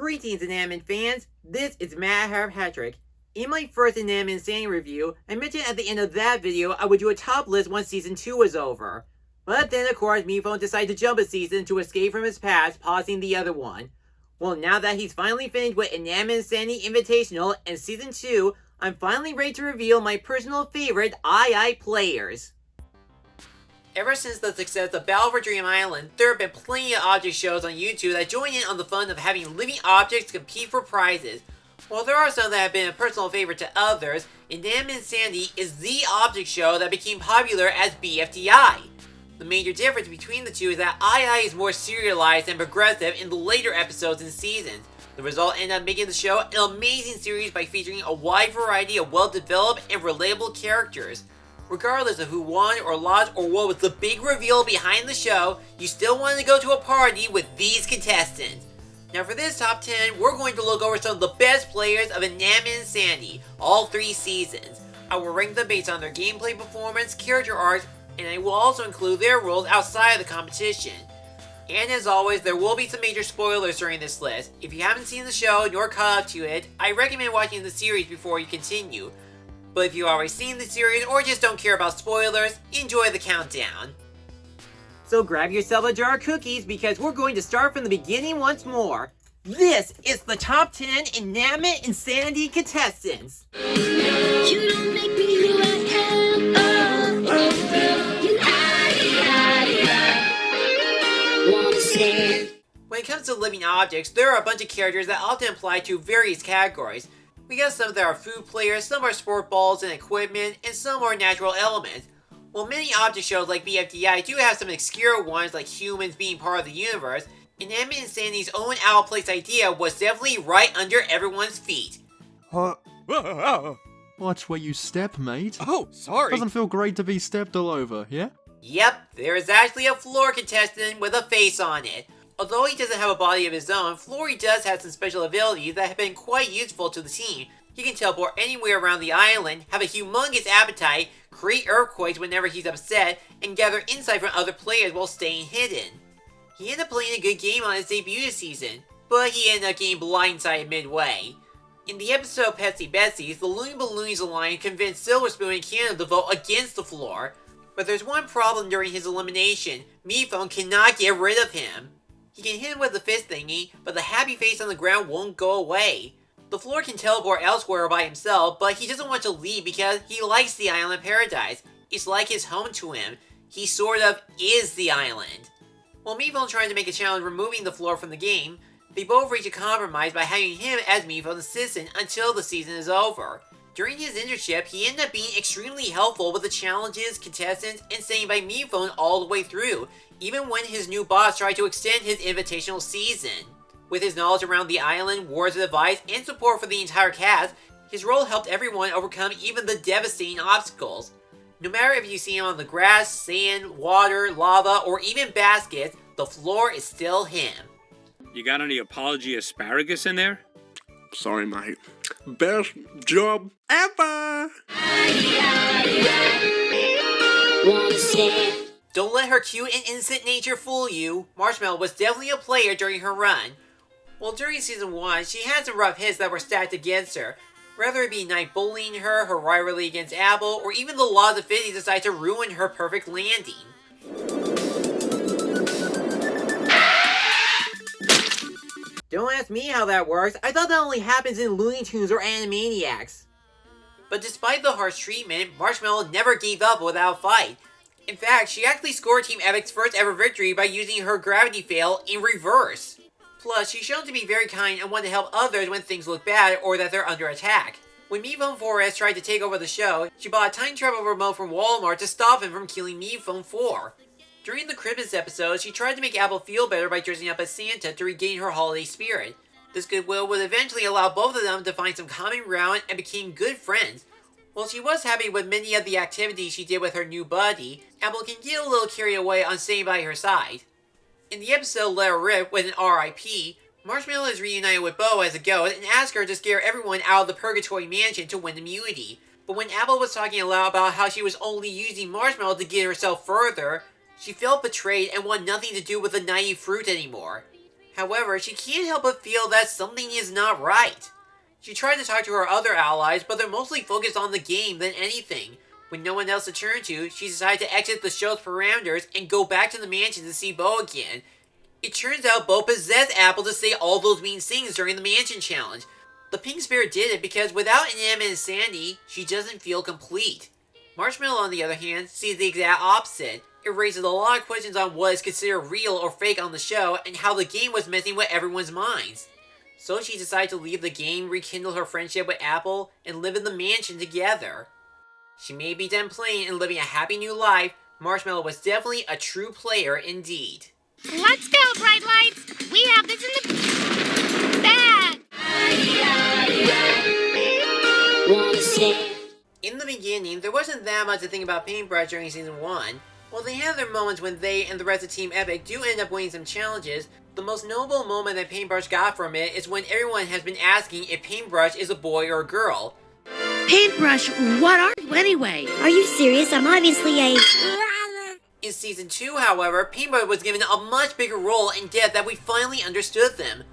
Greetings, Inanimate fans! This is Matt Harpatrick. In my first Inanimate Insanity review, I mentioned at the end of that video I would do a top list once Season 2 was over. But then, of course, Mifune decided to jump a season to escape from his past, pausing the other one. Well, now that he's finally finished with Inanimate Insanity Invitational and Season 2, I'm finally ready to reveal my personal favorite II players. Ever since the success of Battle for Dream Island, there have been plenty of object shows on YouTube that join in on the fun of having living objects compete for prizes. While there are some that have been a personal favorite to others, Inanimate Insanity is the object show that became popular as BFDI. The major difference between the two is that II is more serialized and progressive in the later episodes and seasons. The result ended up making the show an amazing series by featuring a wide variety of well-developed and relatable characters. Regardless of who won or lost or what was the big reveal behind the show, you still wanted to go to a party with these contestants. Now for this top 10, we're going to look over some of the best players of Inanimate Insanity, all 3 seasons. I will rank them based on their gameplay performance, character arcs, and I will also include their roles outside of the competition. And as always, there will be some major spoilers during this list. If you haven't seen the show nor caught up to it, I recommend watching the series before you continue. But if you've already seen the series or just don't care about spoilers, enjoy the countdown. So grab yourself a jar of cookies because we're going to start from the beginning once more. This is the top 10 Inanimate Insanity Contestants. You don't make me who I am. When it comes to living objects, there are a bunch of characters that often apply to various categories. We got some that are food players, some are sport balls and equipment, and some are natural elements. While many object shows like BFDI do have some obscure ones like humans being part of the universe, Inanimate Insanity's own out-of-place idea was definitely right under everyone's feet. Watch where you step, mate. Oh, sorry. Doesn't feel great to be stepped all over, yeah? Yep, there is actually a floor contestant with a face on it. Although he doesn't have a body of his own, Flory does have some special abilities that have been quite useful to the team. He can teleport anywhere around the island, have a humongous appetite, create earthquakes whenever he's upset, and gather insight from other players while staying hidden. He ended up playing a good game on his debut this season, but he ended up getting blindsided midway. In the episode Petsy Betsy's, the Looney Balloonies Alliance convinced Silver Spoon and Canada to vote against the floor. But there's one problem during his elimination: Mifune cannot get rid of him. He can hit him with the fist thingy, but the happy face on the ground won't go away. The floor can teleport elsewhere by himself, but he doesn't want to leave because he likes the island paradise. It's like his home to him. He sort of is the island. While Mifune's trying to make a challenge removing the floor from the game, they both reach a compromise by having him as Mifune's assistant until the season is over. During his internship, he ended up being extremely helpful with the challenges, contestants, and staying by Mifune all the way through, even when his new boss tried to extend his invitational season. With his knowledge around the island, words of advice, and support for the entire cast, his role helped everyone overcome even the devastating obstacles. No matter if you see him on the grass, sand, water, lava, or even baskets, the floor is still him. You got any apology asparagus in there? Sorry, mate. Best job ever! Don't let her cute and innocent nature fool you. Marshmallow was definitely a player during her run. Well, during Season 1, she had some rough hits that were stacked against her. Whether it be Night bullying her, her rivalry against Apple, or even the laws of physics decide to ruin her perfect landing. Don't ask me how that works. I thought that only happens in Looney Tunes or Animaniacs. But despite the harsh treatment, Marshmallow never gave up without a fight. In fact, she actually scored Team Epic's first ever victory by using her gravity fail in reverse. Plus, she's shown to be very kind and want to help others when things look bad or that they're under attack. When Mifune 4S tried to take over the show, she bought a time travel remote from Walmart to stop him from killing Mifune 4. During the Christmas episode, she tried to make Apple feel better by dressing up as Santa to regain her holiday spirit. This goodwill would eventually allow both of them to find some common ground and became good friends. While she was happy with many of the activities she did with her new buddy, Apple can get a little carried away on staying by her side. In the episode Let Her Rip with an RIP, Marshmallow is reunited with Bo as a ghost and asks her to scare everyone out of the Purgatory Mansion to win immunity. But when Apple was talking aloud about how she was only using Marshmallow to get herself further, she felt betrayed and wanted nothing to do with the naive fruit anymore. However, she can't help but feel that something is not right. She tried to talk to her other allies, but they're mostly focused on the game than anything. With no one else to turn to, she decided to exit the show's parameters and go back to the mansion to see Bo again. It turns out Bo possessed Apple to say all those mean things during the mansion challenge. The pink spirit did it because without Inanimate Insanity, she doesn't feel complete. Marshmallow, on the other hand, sees the exact opposite. It raises a lot of questions on what is considered real or fake on the show and how the game was messing with everyone's minds. So she decided to leave the game, rekindle her friendship with Apple, and live in the mansion together. She may be done playing and living a happy new life. Marshmallow was definitely a true player indeed. Let's go, Bright Lights! We have this in the bag! In the beginning, there wasn't that much to think about Paintbrush during Season 1. While they have their moments when they and the rest of Team Epic do end up winning some challenges, the most notable moment that Paintbrush got from it is when everyone has been asking if Paintbrush is a boy or a girl. Paintbrush, what are you anyway? Are you serious? I'm obviously a... In Season 2, however, Paintbrush was given a much bigger role and depth that we finally understood them.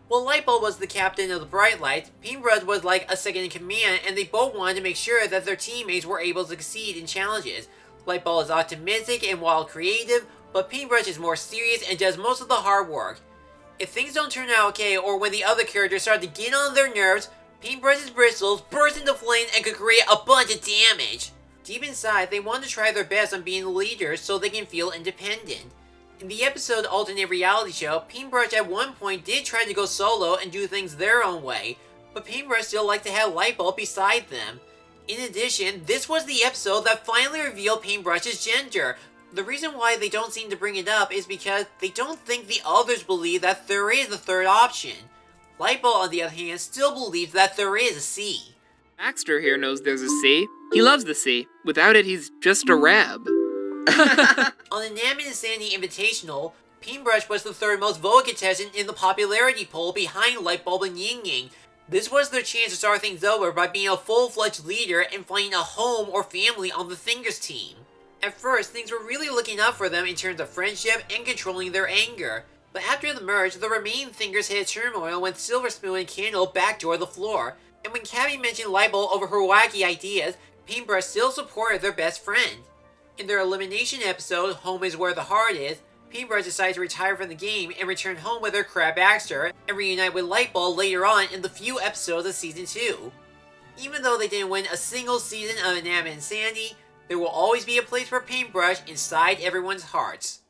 While Lightbulb was the captain of the Bright Lights, Paintbrush was like a second in command, and they both wanted to make sure that their teammates were able to succeed in challenges. Lightbulb is optimistic and wild creative, but Paintbrush is more serious and does most of the hard work. If things don't turn out okay, or when the other characters start to get on their nerves, Paintbrush's bristles burst into flames and could create a bunch of damage. Deep inside, they want to try their best on being the leaders so they can feel independent. In the episode Alternate Reality Show, Paintbrush at one point did try to go solo and do things their own way, but Paintbrush still liked to have Lightbulb beside them. In addition, this was the episode that finally revealed Paintbrush's gender. The reason why they don't seem to bring it up is because they don't think the others believe that there is a third option. Lightbulb, on the other hand, still believes that there is a C. Baxter here knows there's a C. He loves the C. Without it, he's just a rab. On the Inanimate Insanity Invitational, Paintbrush was the third most voted contestant in the popularity poll behind Lightbulb and Ying Ying. This was their chance to start things over by being a full-fledged leader and finding a home or family on the Fingers team. At first, things were really looking up for them in terms of friendship and controlling their anger. But after the merge, the remaining Fingers hit turmoil when Silver Spoon and Candle backdoored the floor. And when Cabby mentioned Lightbulb over her wacky ideas, Paintbrush still supported their best friend. In their elimination episode, Home is Where the Heart Is, Paintbrush decided to retire from the game and return home with her Crab Baxter and reunite with Lightbulb later on in the few episodes of Season 2. Even though they didn't win a single season of Inanimate Insanity, there will always be a place for Paintbrush inside everyone's hearts.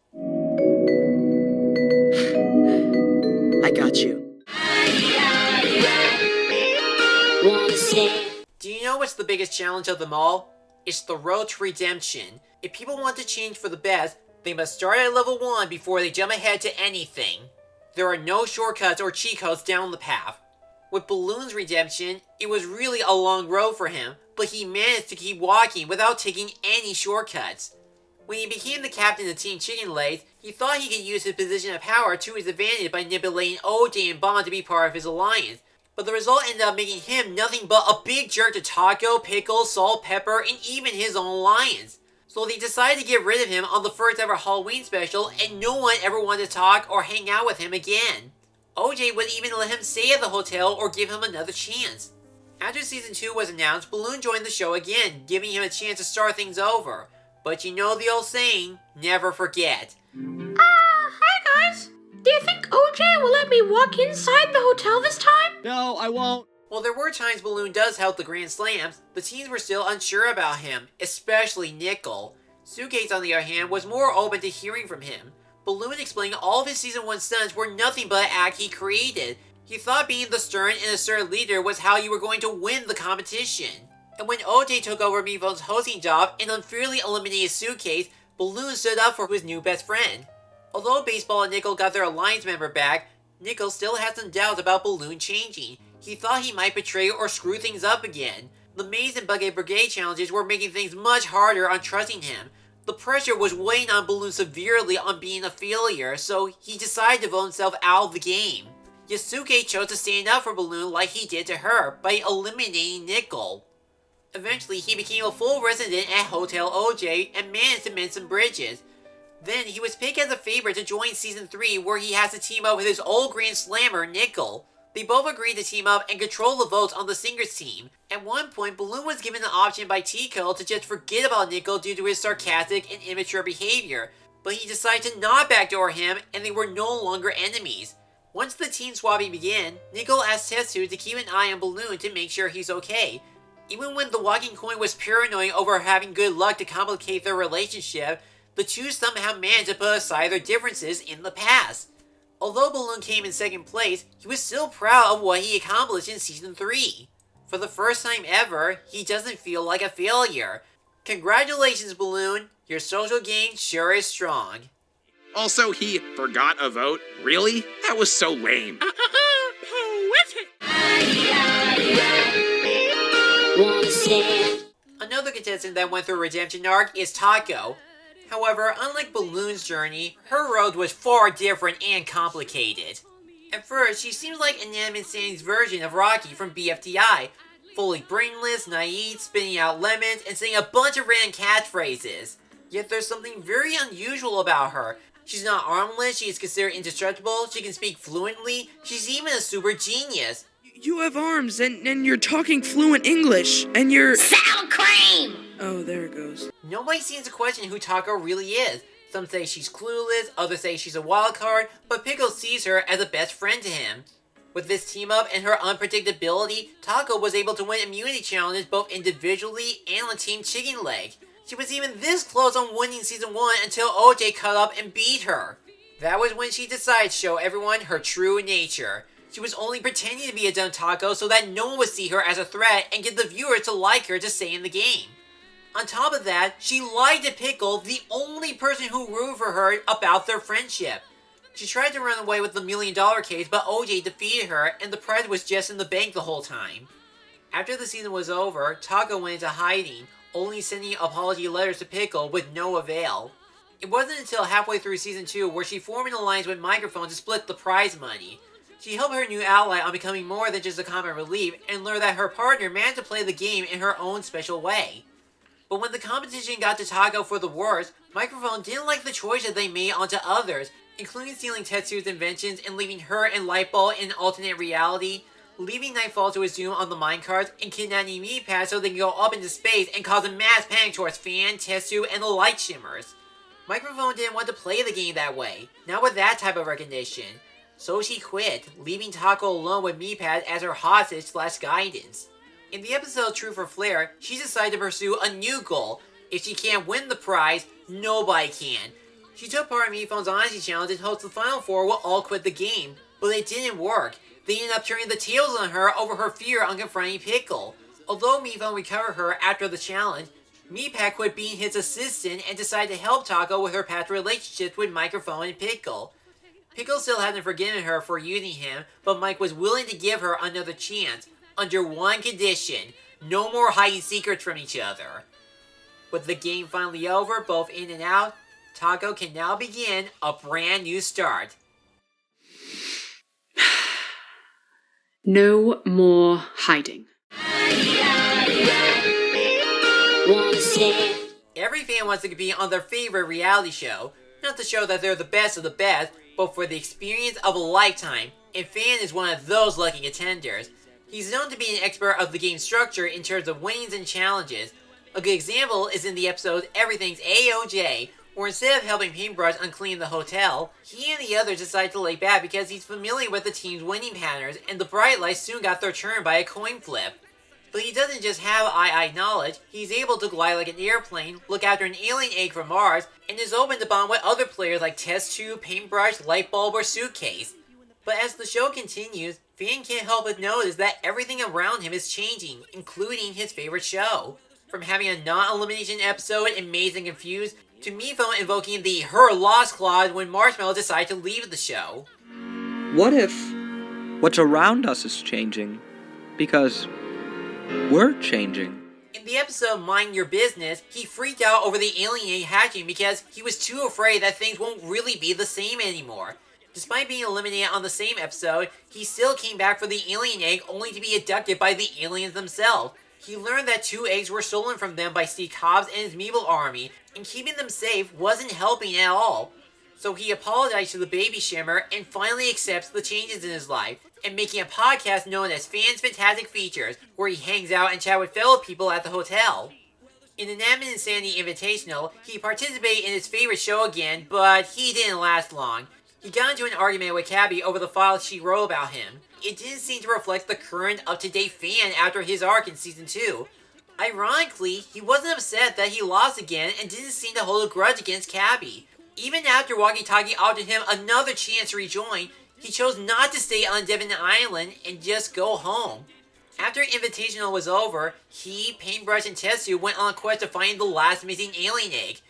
I got you. Do you know what's the biggest challenge of them all? It's the road to redemption. If people want to change for the best, they must start at level 1 before they jump ahead to anything. There are no shortcuts or cheat codes down the path. With Balloon's redemption, it was really a long road for him, but he managed to keep walking without taking any shortcuts. When he became the captain of Team Chicken Legs, he thought he could use his position of power to his advantage by manipulating OJ and Bond to be part of his alliance. But the result ended up making him nothing but a big jerk to Taco, Pickle, Salt, Pepper, and even his own alliance. So they decided to get rid of him on the first ever Halloween special, and no one ever wanted to talk or hang out with him again. OJ wouldn't even let him stay at the hotel or give him another chance. After Season 2 was announced, Balloon joined the show again, giving him a chance to start things over. But you know the old saying, never forget. Hi guys! Do you think OJ will let me walk inside the hotel this time? No, I won't. While there were times Balloon does help the Grand Slams, the teens were still unsure about him, especially Nickel. Suitcase, on the other hand, was more open to hearing from him. Balloon explained all of his Season 1 stunts were nothing but an act he created. He thought being the stern and assertive leader was how you were going to win the competition. And when OJ took over Meephone's hosting job and unfairly eliminated Suitcase, Balloon stood up for his new best friend. Although Baseball and Nickel got their alliance member back, Nickel still had some doubts about Balloon changing. He thought he might betray or screw things up again. The Maze and Bucket Brigade challenges were making things much harder on trusting him. The pressure was weighing on Balloon severely on being a failure, so he decided to vote himself out of the game. Yasuke chose to stand up for Balloon like he did to her, by eliminating Nickel. Eventually, he became a full resident at Hotel OJ and managed to mend some bridges. Then he was picked as a favorite to join Season 3, where he has to team up with his old Grand Slammer, Nickel. They both agreed to team up and control the votes on the singers team. At one point, Balloon was given the option by Tico to just forget about Nickel due to his sarcastic and immature behavior, but he decided to not backdoor him and they were no longer enemies. Once the team swapping began, Nickel asked Tetsu to keep an eye on Balloon to make sure he's okay. Even when the walking coin was paranoid over having good luck to complicate their relationship, the two somehow managed to put aside their differences in the past. Although Balloon came in second place, he was still proud of what he accomplished in Season 3. For the first time ever, he doesn't feel like a failure. Congratulations, Balloon! Your social game sure is strong. Also, he forgot a vote? Really? That was so lame. Poetic! Another contestant that went through a redemption arc is Taco. However, unlike Balloon's journey, her road was far different and complicated. At first, she seems like Inanimate Insanity's version of Rocky from BFTI, fully brainless, naive, spitting out lemons, and saying a bunch of random catchphrases. Yet there's something very unusual about her. She's not armless, she is considered indestructible, she can speak fluently, she's even a super genius. You have arms, and you're talking fluent English, and you're... Sour cream! Oh, there it goes. Nobody seems to question who Taco really is. Some say she's clueless, others say she's a wild card, but Pickle sees her as a best friend to him. With this team up and her unpredictability, Taco was able to win immunity challenges both individually and on Team Chicken Leg. She was even this close on winning Season 1 until OJ caught up and beat her. That was when she decided to show everyone her true nature. She was only pretending to be a dumb Taco so that no one would see her as a threat and get the viewers to like her to stay in the game. On top of that, she lied to Pickle, the only person who rooted for her, about their friendship. She tried to run away with the $1 million case, but OJ defeated her, and the prize was just in the bank the whole time. After the season was over, Taco went into hiding, only sending apology letters to Pickle with no avail. It wasn't until halfway through Season 2 where she formed an alliance with Microphone to split the prize money. She helped her new ally on becoming more than just a comic relief, and learned that her partner managed to play the game in her own special way. But when the competition got to Taco for the worst, Microphone didn't like the choices they made onto others, including stealing Tetsu's inventions and leaving her and Lightball in an alternate reality, leaving Nightfall to his doom on the minecarts, and kidnapping Meatpad so they can go up into space and cause a mass panic towards Fan, Tetsu, and the Light Shimmers. Microphone didn't want to play the game that way, not with that type of recognition. So she quit, leaving Taco alone with Meatpad as her hostage/guidance. In the episode Truth or Flare, she decided to pursue a new goal. If she can't win the prize, nobody can. She took part in Meatphone's Honesty Challenge and hopes the Final Four will all quit the game. But it didn't work. They ended up turning the tables on her over her fear on confronting Pickle. Although Meatphone recovered her after the challenge, Meatpad quit being his assistant and decided to help Taco with her past relationships with Microphone and Pickle. Pickle still hadn't forgiven her for using him, but Mike was willing to give her another chance, under one condition: no more hiding secrets from each other. With the game finally over, both in and out, Taco can now begin a brand new start. No more hiding. Every fan wants to compete on their favorite reality show, not to show that they're the best of the best, but for the experience of a lifetime, and Fan is one of those lucky contenders. He's known to be an expert of the game's structure in terms of winnings and challenges. A good example is in the episode Everything's AOJ, where instead of helping Paintbrush unclean the hotel, he and the others decided to lay back because he's familiar with the team's winning patterns, and the Bright Lights soon got their turn by a coin flip. But he doesn't just have II knowledge, he's able to glide like an airplane, look after an alien egg from Mars, and is open to bond with other players like Test Tube, Paintbrush, Lightbulb, or Suitcase. But as the show continues, Fan can't help but notice that everything around him is changing, including his favorite show. From having a non-elimination episode in Mazed and Confused, to Meatphone invoking the Her Loss clause when Marshmallow decided to leave the show. What if what's around us is changing? Because we're changing. In the episode Mind Your Business, he freaked out over the alien egg hatching because he was too afraid that things won't really be the same anymore. Despite being eliminated on the same episode, he still came back for the alien egg only to be abducted by the aliens themselves. He learned that 2 eggs were stolen from them by Steve Cobbs and his Meeple army, and keeping them safe wasn't helping at all. So he apologized to the baby Shimmer and finally accepts the changes in his life, and making a podcast known as Fans Fantastic Features, where he hangs out and chats with fellow people at the hotel. In Inanimate Insanity Invitational, he participated in his favorite show again, but he didn't last long. He got into an argument with Cabby over the files she wrote about him. It didn't seem to reflect the current up-to-date fan after his arc in Season 2. Ironically, he wasn't upset that he lost again and didn't seem to hold a grudge against Cabby. Even after Walkie Talkie offered him another chance to rejoin, he chose not to stay on Devon Island and just go home. After Invitational was over, he, Paintbrush, and Tetsu went on a quest to find the last missing alien egg.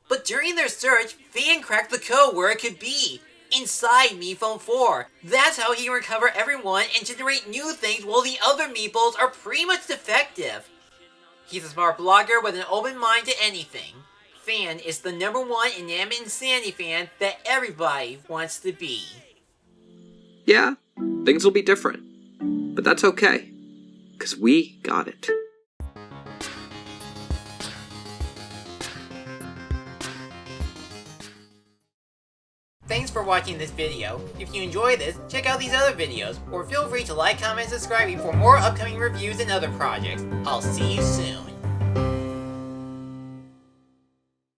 But during their search, Fan cracked the code where it could be. Inside MePhone 4. That's how he can recover everyone and generate new things while the other Meeples are pretty much defective. He's a smart blogger with an open mind to anything. Fan is the #1 Inanimate Insanity fan that everybody wants to be. Yeah, things will be different. But that's okay. 'Cause we got it. Thanks for watching this video. If you enjoyed this, check out these other videos, or feel free to like, comment, and subscribe for more upcoming reviews and other projects. I'll see you soon.